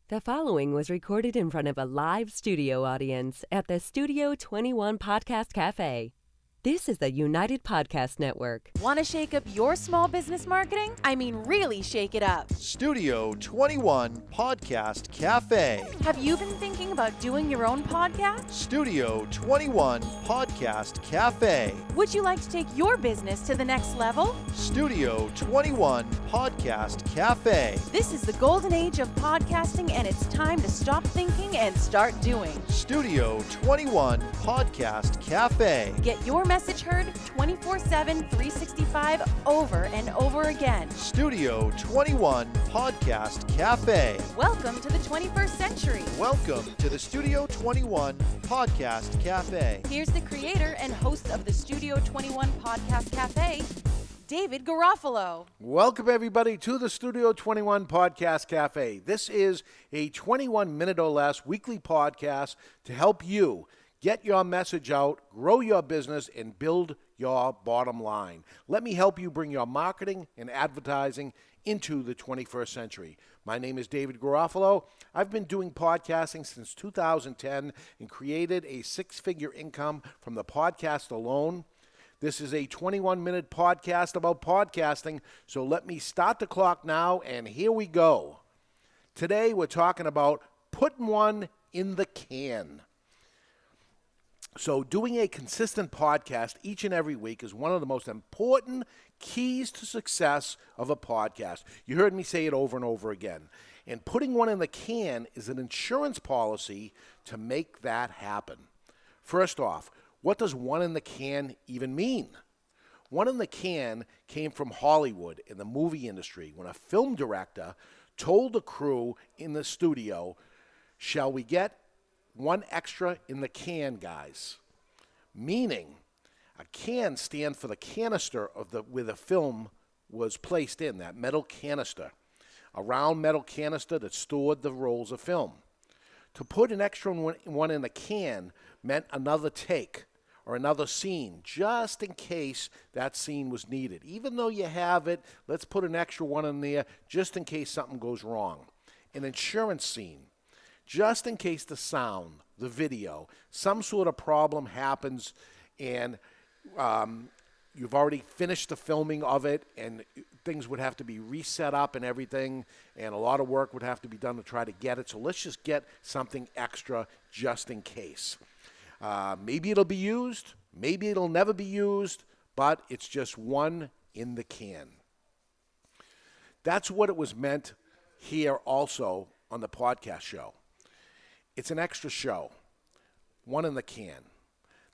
The following was recorded in front of a live studio audience at the Studio 21 Podcast Cafe. This is the United Podcast Network. Want to shake up your small business marketing? I mean, really shake it up. Studio 21 Podcast Cafe. Have you been thinking about doing your own podcast? Studio 21 Podcast Cafe. Would you like to take your business to the next level? Studio 21 Podcast Cafe. This is the golden age of podcasting, and it's time to stop thinking and start doing. Studio 21 Podcast Cafe. Get your message heard 24/7, 365, over and over again. Studio 21 Podcast Cafe. Welcome to the 21st century. Welcome to the Studio 21 Podcast Cafe. Here's the creator and host of the Studio 21 Podcast Cafe, David Garofalo. Welcome, everybody, to the Studio 21 Podcast Cafe. This is a 21-minute or less weekly podcast to help you get your message out, grow your business, and build your bottom line. Let me help you bring your marketing and advertising into the 21st century. My name is David Garofalo. I've been doing podcasting since 2010 and created a six-figure income from the podcast alone. This is a 21-minute podcast about podcasting, so let me start the clock now, and here we go. Today, we're talking about putting one in the can. So doing a consistent podcast each and every week is one of the most important keys to success of a podcast. You heard me say it over and over again. And putting one in the can is an insurance policy to make that happen. First off, what does one in the can even mean? One in the can came from Hollywood in the movie industry when a film director told the crew in the studio, "Shall we get one extra in the can, guys?" Meaning, a can stands for the canister of where the film was placed in, that metal canister. A round metal canister that stored the rolls of film. To put an extra one in the can meant another take or another scene, just in case that scene was needed. Even though you have it, let's put an extra one in there just in case something goes wrong. An insurance scene. Just in case the sound, the video, some sort of problem happens and you've already finished the filming of it and things would have to be reset up and everything, and a lot of work would have to be done to try to get it. So let's just get something extra just in case. Maybe it'll be used, maybe it'll never be used, but it's just one in the can. That's what it was meant here also on the podcast show. It's an extra show, one in the can,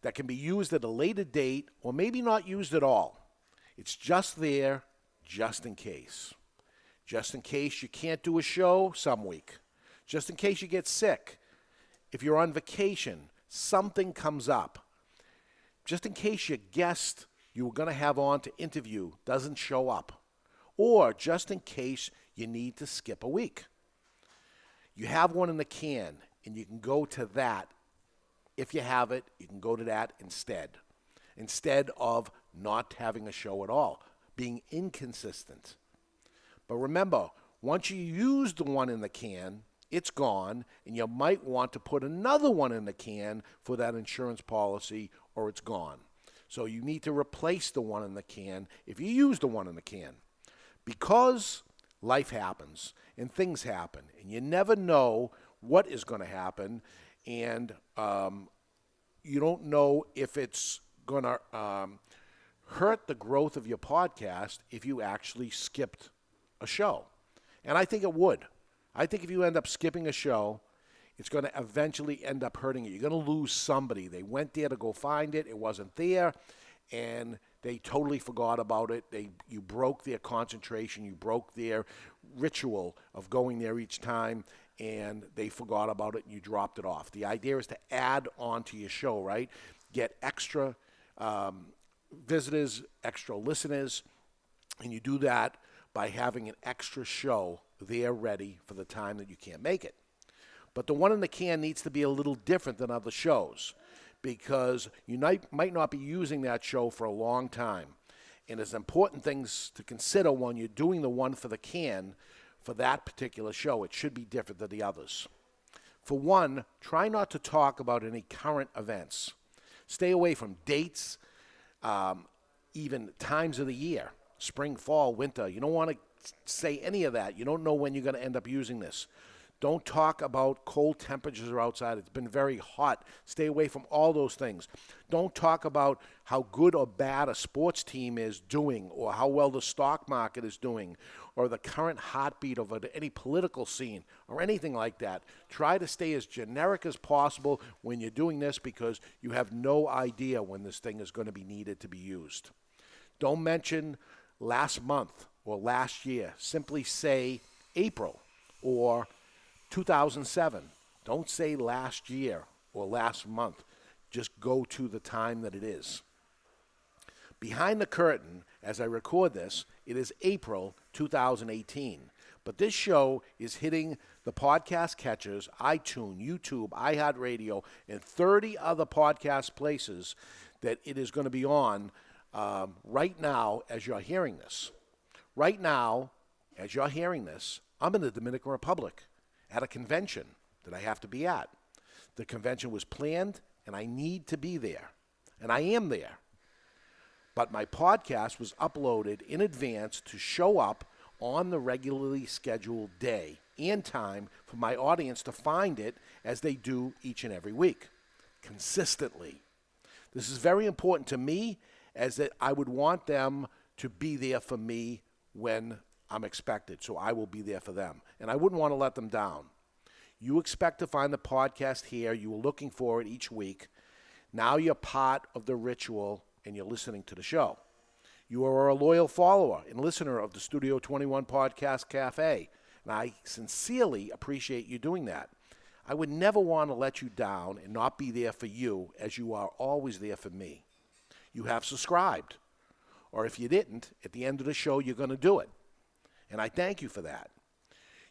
that can be used at a later date or maybe not used at all. It's just there, just in case. Just in case you can't do a show some week. Just in case you get sick. If you're on vacation, something comes up. Just in case your guest you were going to have on to interview doesn't show up. Or just in case you need to skip a week. You have one in the can. And you can go to that. If you have it, you can go to that instead of not having a show at all, being inconsistent. But remember, once you use the one in the can, it's gone, and you might want to put another one in the can for that insurance policy, or it's gone. So you need to replace the one in the can if you use the one in the can. Because life happens, and things happen, and you never know what is going to happen, and you don't know if it's going to hurt the growth of your podcast if you actually skipped a show. And I think it would. I think if you end up skipping a show, it's going to eventually end up hurting you. You're going to lose somebody. They went there to go find it. It wasn't there, and they totally forgot about it. You broke their concentration. You broke their ritual of going there each time, and they forgot about it and you dropped it off. The idea is to add on to your show, right? Get extra visitors, extra listeners, and you do that by having an extra show there ready for the time that you can't make it. But the one in the can needs to be a little different than other shows because you might not be using that show for a long time. And there's important things to consider when you're doing the one for the can for that particular show. It should be different than the others. For one, try not to talk about any current events. Stay away from dates, even times of the year, spring, fall, winter. You don't want to say any of that. You don't know when you're going to end up using this. Don't talk about cold temperatures are outside. It's been very hot. Stay away from all those things. Don't talk about how good or bad a sports team is doing, or how well the stock market is doing, or the current heartbeat of any political scene, or anything like that. Try to stay as generic as possible when you're doing this, because you have no idea when this thing is going to be needed to be used. Don't mention last month or last year. Simply say April or 2007. Don't say last year or last month. Just go to the time that it is. Behind the curtain, as I record this, it is April 2018. But this show is hitting the podcast catchers, iTunes, YouTube, iHeartRadio, and 30 other podcast places that it is going to be on right now as you're hearing this. Right now, as you're hearing this, I'm in the Dominican Republic at a convention that I have to be at. The convention was planned, and I need to be there. And I am there. But my podcast was uploaded in advance to show up on the regularly scheduled day and time for my audience to find it, as they do each and every week, consistently. This is very important to me, as that I would want them to be there for me when I'm expected, so I will be there for them. And I wouldn't want to let them down. You expect to find the podcast here. You were looking for it each week. Now you're part of the ritual, and you're listening to the show. You are a loyal follower and listener of the Studio 21 Podcast Cafe, and I sincerely appreciate you doing that. I would never want to let you down and not be there for you, as you are always there for me. You have subscribed, or if you didn't, at the end of the show, you're going to do it. And I thank you for that.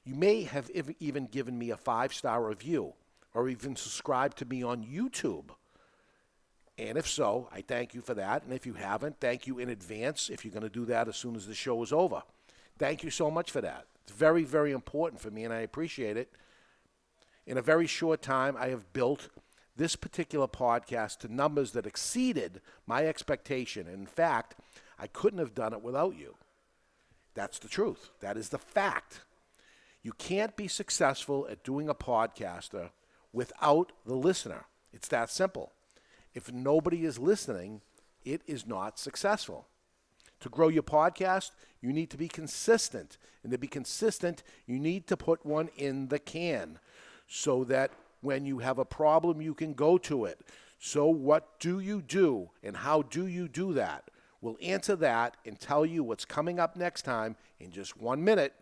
You may have even given me a 5-star review, or even subscribed to me on YouTube. And if so, I thank you for that. And if you haven't, thank you in advance if you're going to do that as soon as the show is over. Thank you so much for that. It's very, very important for me, and I appreciate it. In a very short time, I have built this particular podcast to numbers that exceeded my expectation. And in fact, I couldn't have done it without you. That's the truth. That is the fact. You can't be successful at doing a podcaster without the listener. It's that simple. If nobody is listening, it is not successful. To grow your podcast, you need to be consistent. And to be consistent, you need to put one in the can so that when you have a problem, you can go to it. So what do you do, and how do you do that? We'll answer that and tell you what's coming up next time in just 1 minute.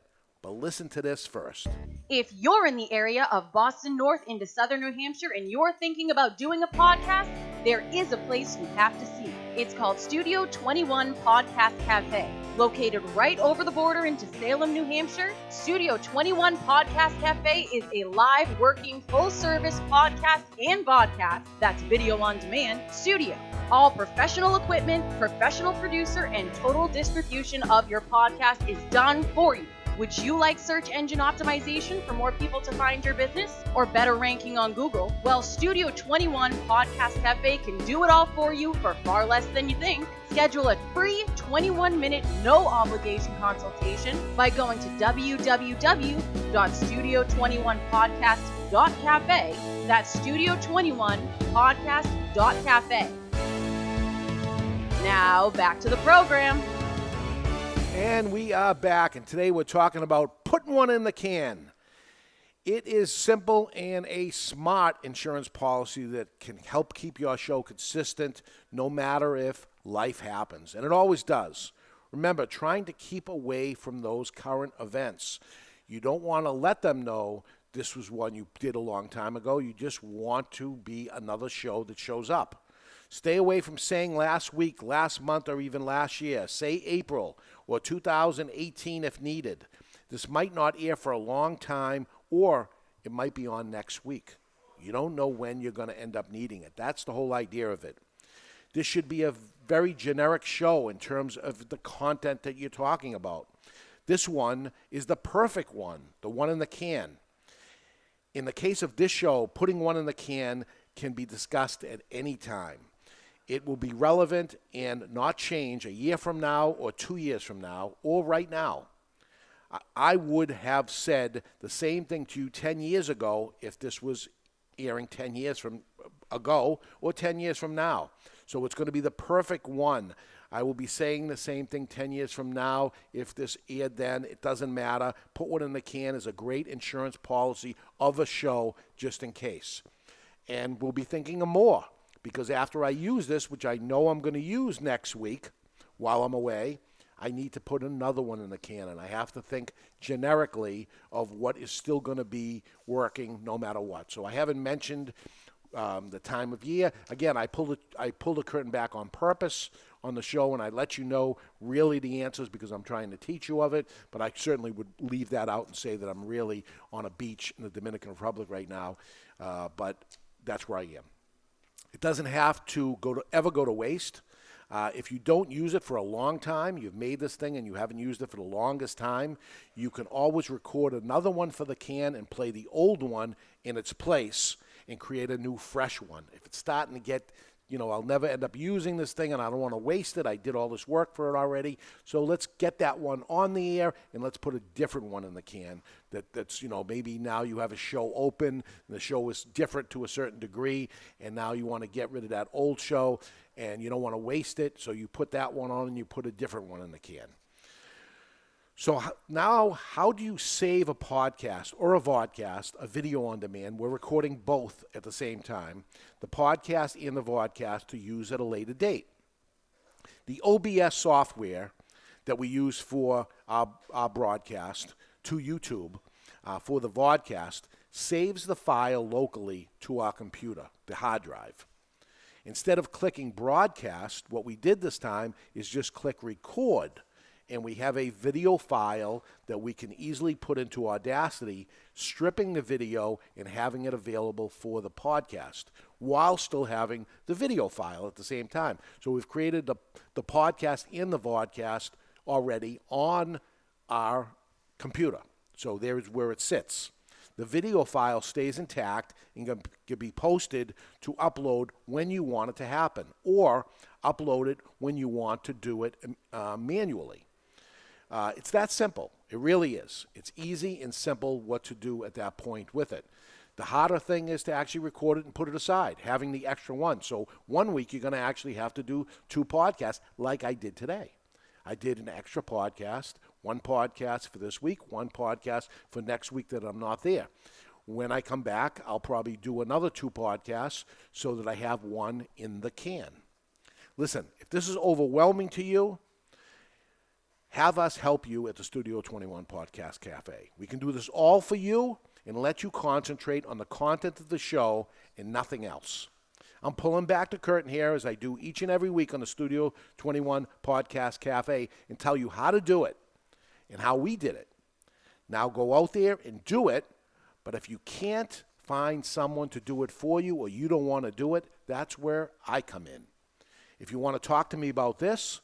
But listen to this first. If you're in the area of Boston North into southern New Hampshire and you're thinking about doing a podcast, there is a place you have to see. It's called Studio 21 Podcast Cafe. Located right over the border into Salem, New Hampshire, Studio 21 Podcast Cafe is a live, working, full-service podcast and vodcast, that's video on demand, studio. All professional equipment, professional producer, and total distribution of your podcast is done for you. Would you like search engine optimization for more people to find your business, or better ranking on Google? Well, Studio 21 Podcast Cafe can do it all for you for far less than you think. Schedule a free 21-minute, no-obligation consultation by going to www.studio21podcast.cafe. That's studio21podcast.cafe. Now, back to the program. And we are back, and today we're talking about putting one in the can. It is simple and a smart insurance policy that can help keep your show consistent no matter if life happens, and it always does. Remember, trying to keep away from those current events. You don't want to let them know this was one you did a long time ago. You just want to be another show that shows up. Stay away from saying last week, last month, or even last year. Say April or 2018 if needed. This might not air for a long time, or it might be on next week. You don't know when you're going to end up needing it. That's the whole idea of it. This should be a very generic show in terms of the content that you're talking about. This one is the perfect one, the one in the can. In the case of this show, putting one in the can can be discussed at any time. It will be relevant and not change a year from now or 2 years from now or right now. I would have said the same thing to you 10 years ago if this was airing 10 years from ago or 10 years from now. So it's going to be the perfect one. I will be saying the same thing 10 years from now. If this aired then, it doesn't matter. Put one in the can is a great insurance policy of a show just in case. And we'll be thinking of more because after I use this, which I know I'm going to use next week while I'm away, I need to put another one in the can. And I have to think generically of what is still going to be working no matter what. So I haven't mentioned the time of year. Again, I pulled the curtain back on purpose on the show, and I let you know really the answers because I'm trying to teach you of it, but I certainly would leave that out and say that I'm really on a beach in the Dominican Republic right now, but that's where I am. It doesn't have to ever go to waste. If you don't use it for a long time, you've made this thing and you haven't used it for the longest time, you can always record another one for the can and play the old one in its place and create a new fresh one. If it's starting to get, I'll never end up using this thing and I don't want to waste it. I did all this work for it already. So let's get that one on the air and let's put a different one in the can that's, maybe now you have a show open and the show is different to a certain degree and now you want to get rid of that old show and you don't want to waste it. So you put that one on and you put a different one in the can. So now, how do you save a podcast or a vodcast, a video on demand? We're recording both at the same time, the podcast and the vodcast to use at a later date. The OBS software that we use for our broadcast to YouTube for the vodcast saves the file locally to our computer, the hard drive. Instead of clicking broadcast, what we did this time is just click record. And we have a video file that we can easily put into Audacity, stripping the video and having it available for the podcast while still having the video file at the same time. So we've created the podcast and the vodcast already on our computer. So there's where it sits. The video file stays intact and can be posted to upload when you want it to happen or upload it when you want to do it manually. It's that simple. It really is. It's easy and simple what to do at that point with it. The harder thing is to actually record it and put it aside, having the extra one. So 1 week you're going to actually have to do 2 podcasts like I did today. I did an extra podcast, 1 podcast for this week, 1 podcast for next week that I'm not there. When I come back, I'll probably do another 2 podcasts so that I have 1 in the can. Listen, if this is overwhelming to you, have us help you at the Studio 21 Podcast Cafe. We can do this all for you and let you concentrate on the content of the show and nothing else. I'm pulling back the curtain here as I do each and every week on the Studio 21 Podcast Cafe and tell you how to do it and how we did it. Now go out there and do it, but if you can't find someone to do it for you or you don't want to do it, that's where I come in. If you want to talk to me about this,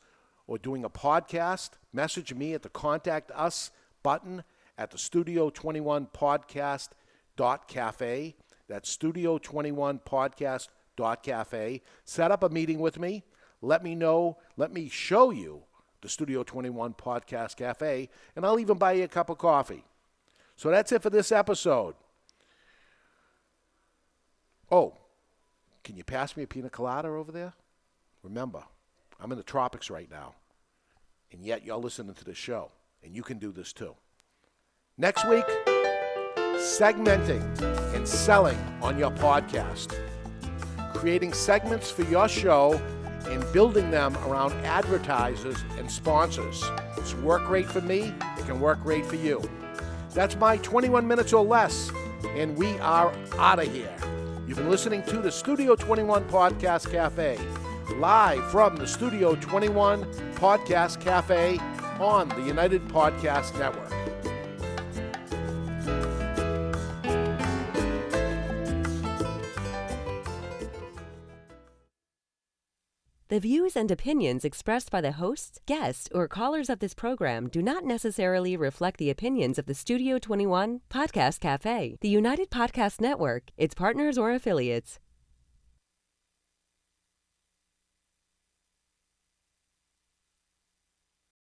or doing a podcast, message me at the Contact Us button at the Studio 21 Podcast.cafe. That's Studio 21 Podcast.cafe. Set up a meeting with me. Let me know. Let me show you the Studio 21 Podcast Cafe, and I'll even buy you a cup of coffee. So that's it for this episode. Oh, can you pass me a pina colada over there? Remember, I'm in the tropics right now, and yet you're listening to the show, and you can do this too. Next week, segmenting and selling on your podcast. Creating segments for your show and building them around advertisers and sponsors. It's worked great for me. It can work great for you. That's my 21 minutes or less, and we are out of here. You've been listening to the Studio 21 Podcast Cafe, live from the Studio 21 Podcast Cafe on the United Podcast Network. The The views and opinions expressed by the hosts, guests, or callers of this program do not necessarily reflect the opinions of the Studio 21 Podcast Cafe, the United Podcast Network, its partners, or affiliates.